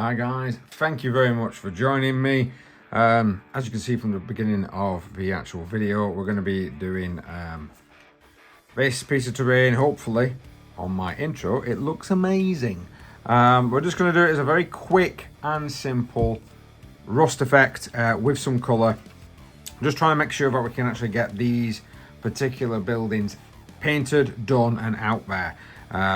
Hi guys, thank you very much for joining me. As you can see from the beginning of the actual video, we're going to be doing this piece of terrain. Hopefully on my intro it looks amazing. We're just going to do it as a very quick and simple rust effect with some colour. Just trying to make sure that we can actually get these particular buildings painted, done and out there,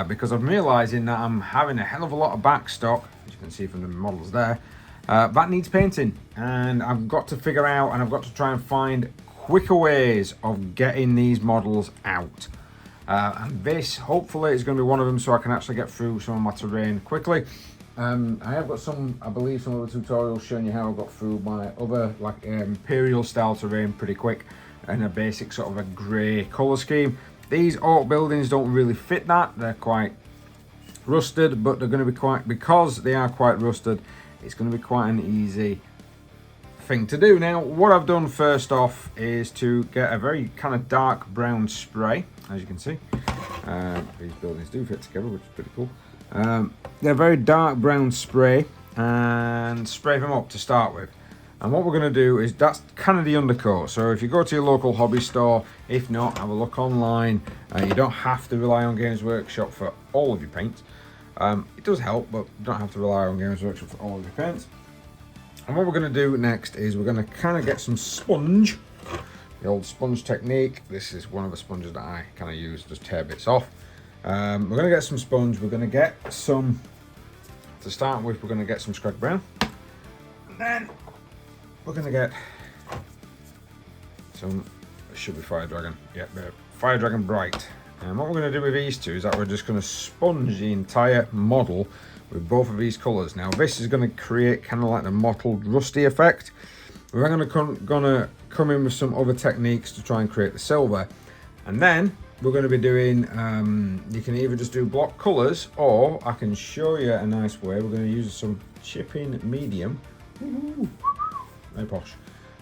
because I'm realising that I'm having a hell of a lot of back stock, as you can see from the models there, that needs painting, and I've got to figure out and I've got to try and find quicker ways of getting these models out, and this hopefully is going to be one of them, so I can actually get through some of my terrain quickly. I have got I believe some other tutorials showing you how I got through my other imperial style terrain pretty quick in a basic sort of a grey colour scheme. These oak buildings don't really fit that. They're quite rusted, but they're going to be because they are quite rusted, it's going to be quite an easy thing to do. Now, what I've done first off is to get a very kind of dark brown spray, as you can see. These buildings do fit together, which is pretty cool. They're very dark brown spray, and spray them up to start with. And what we're going to do is, that's kind of the undercoat. So if you go to your local hobby store, if not, have a look online. You don't have to rely on Games Workshop for all of your paints. It does help, but you don't have to rely on Games Workshop for all of your paints. And what we're going to do next is we're going to kind of get some sponge, the old sponge technique. This is one of the sponges that I kind of use, just tear bits off. We're going to get some sponge. We're going to get some, to start with, we're going to get some Scrag Brown. And then we're going to get some, it should be Fire Dragon. Yeah, Fire Dragon Bright. And what we're going to do with these two is that we're just going to sponge the entire model with both of these colours. Now this is going to create kind of like the mottled rusty effect. We're going to come in with some other techniques to try and create the silver. And then we're going to be doing, you can either just do block colours, or I can show you a nice way. We're going to use some chipping medium. Ooh, very posh.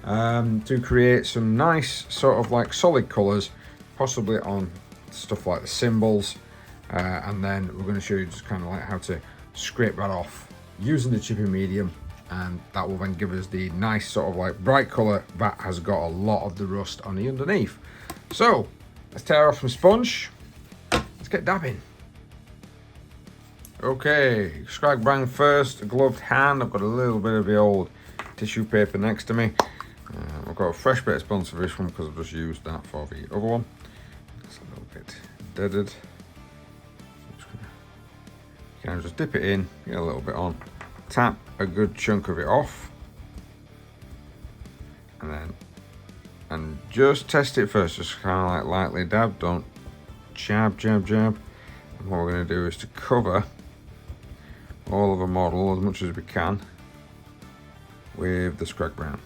To create some nice sort of like solid colours, possibly on stuff like the symbols, and then we're going to show you just kind of like how to scrape that off using the chipping medium, and that will then give us the nice sort of like bright colour that has got a lot of the rust on the underneath. So let's tear off some sponge. Let's get dabbing. Okay, Scrag Brown first, a gloved hand. I've got a little bit of the old tissue paper next to me. I've got a fresh bit of sponge for this one because I've just used that for the other one. It's a little bit deaded. You can just dip it in, get a little bit on, tap a good chunk of it off, and just test it first. Just kind of like lightly dab, don't jab, jab, jab. And what we're going to do is to cover all of the model as much as we can with the Scrag Brown.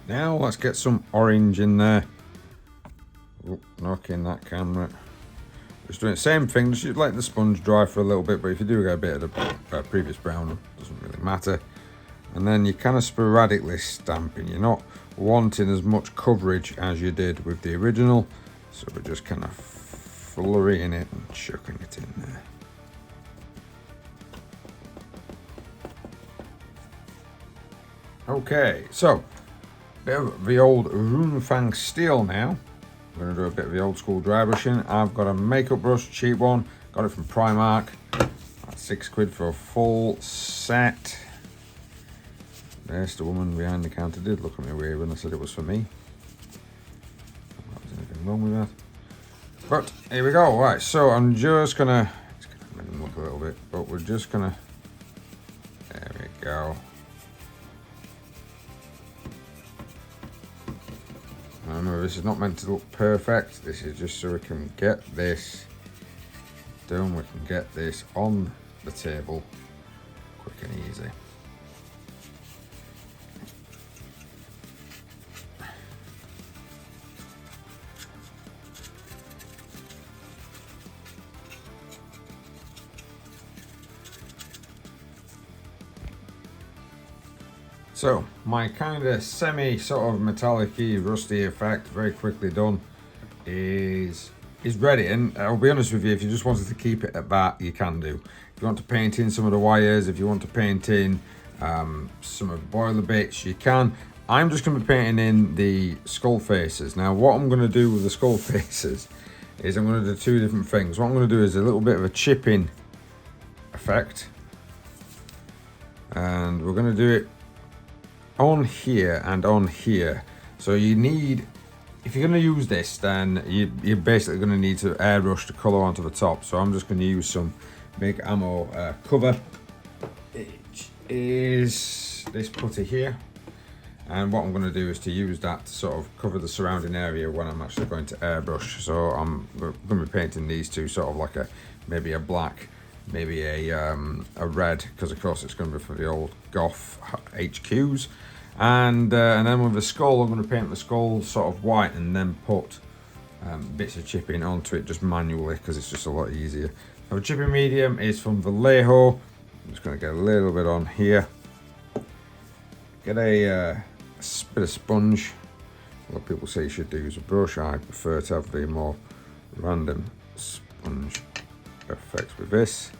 Now let's get some orange in there. Oh, knocking that camera. Just doing the same thing, just let the sponge dry for a little bit, but if you do get a bit of the previous brown, it doesn't really matter. And then you're kind of sporadically stamping. You're not wanting as much coverage as you did with the original, so we're just kind of flurrying it and chucking it in there. Okay, so bit of the old Runefang steel now. I'm going to do a bit of the old school dry brushing. I've got a makeup brush, cheap one, got it from Primark. That's £6 for a full set. There's the woman behind the counter did look at me weird when I said it was for me. Not that there's anything wrong with that. But here we go. Right, so I'm just gonna, it's gonna make them look a little bit, but we're just gonna, there we go. Remember, this is not meant to look perfect. This is just so we can get this done. We can get this on the table quick and easy. So my kind of semi sort of metallic-y rusty effect, very quickly done, is ready. And I'll be honest with you, if you just wanted to keep it at that, you can do. If you want to paint in some of the wires, if you want to paint in some of the boiler bits, you can. I'm just going to be painting in the skull faces. Now what I'm going to do with the skull faces is I'm going to do two different things. What I'm going to do is a little bit of a chipping effect, and we're going to do it on here and on here. So you need, if you're going to use this, then you're basically going to need to airbrush the colour onto the top. So I'm just going to use some Big Ammo cover. It is this putty here, and what I'm going to do is to use that to sort of cover the surrounding area when I'm actually going to airbrush. So I'm going to be painting these two sort of like maybe a black, maybe a red, because of course it's going to be for the old goth HQs. And then with the skull, I'm going to paint the skull sort of white and then put bits of chipping onto it just manually, because it's just a lot easier. So chipping medium is from Vallejo. I'm just going to get a little bit on here. Get a bit of sponge. A lot of people say you should use a brush. I prefer to have the more random sponge effects with this.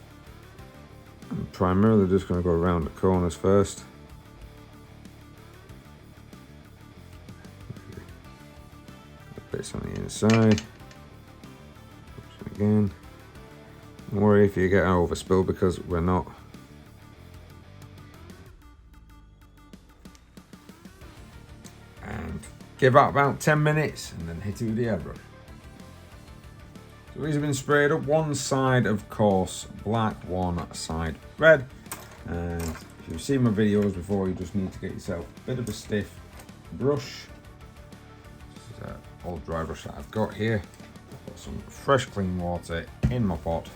I'm primarily just going to go around the corners first. Bits on the inside. Again, don't worry if you get overspill, because we're not. And give that about 10 minutes and then hit it with the airbrush. So these have been sprayed up, one side of course black, one side red. And if you've seen my videos before, you just need to get yourself a bit of a stiff brush. This is an old dry brush that I've got here. Put some fresh clean water in my pot,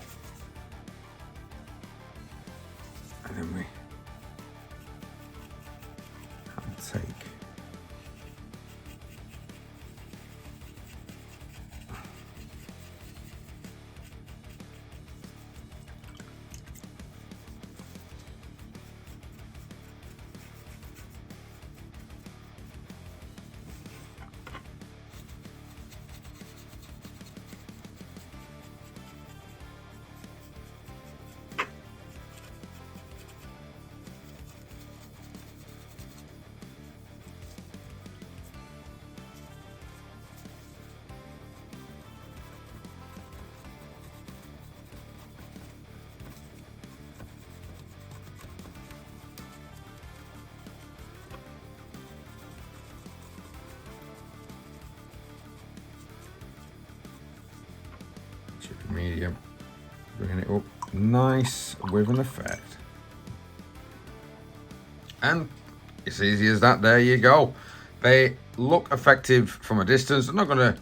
and then we take medium, bringing it up nice with an effect, and it's easy as that. There you go. They look effective from a distance. They're not going to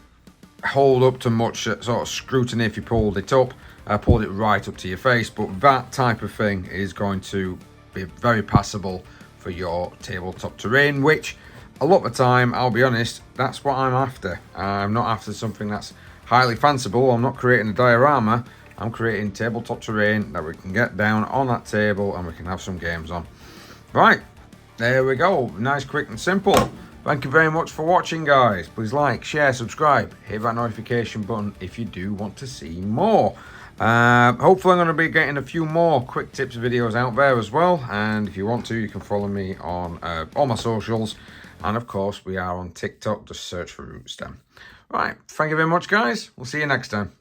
hold up to much sort of scrutiny if you pulled it up, pulled it right up to your face, but that type of thing is going to be very passable for your tabletop terrain, which a lot of the time, I'll be honest, that's what I'm after. I'm not after something that's highly fanciful. I'm not creating a diorama. I'm creating tabletop terrain that we can get down on that table and we can have some games on. Right, there we go. Nice, quick and simple. Thank you very much for watching, guys. Please like, share, subscribe, hit that notification button if you do want to see more. Hopefully I'm going to be getting a few more quick tips videos out there as well, and if you want to, you can follow me on all my socials, and of course we are on TikTok. Just search for Rootstem. Right, thank you very much, guys. We'll see you next time.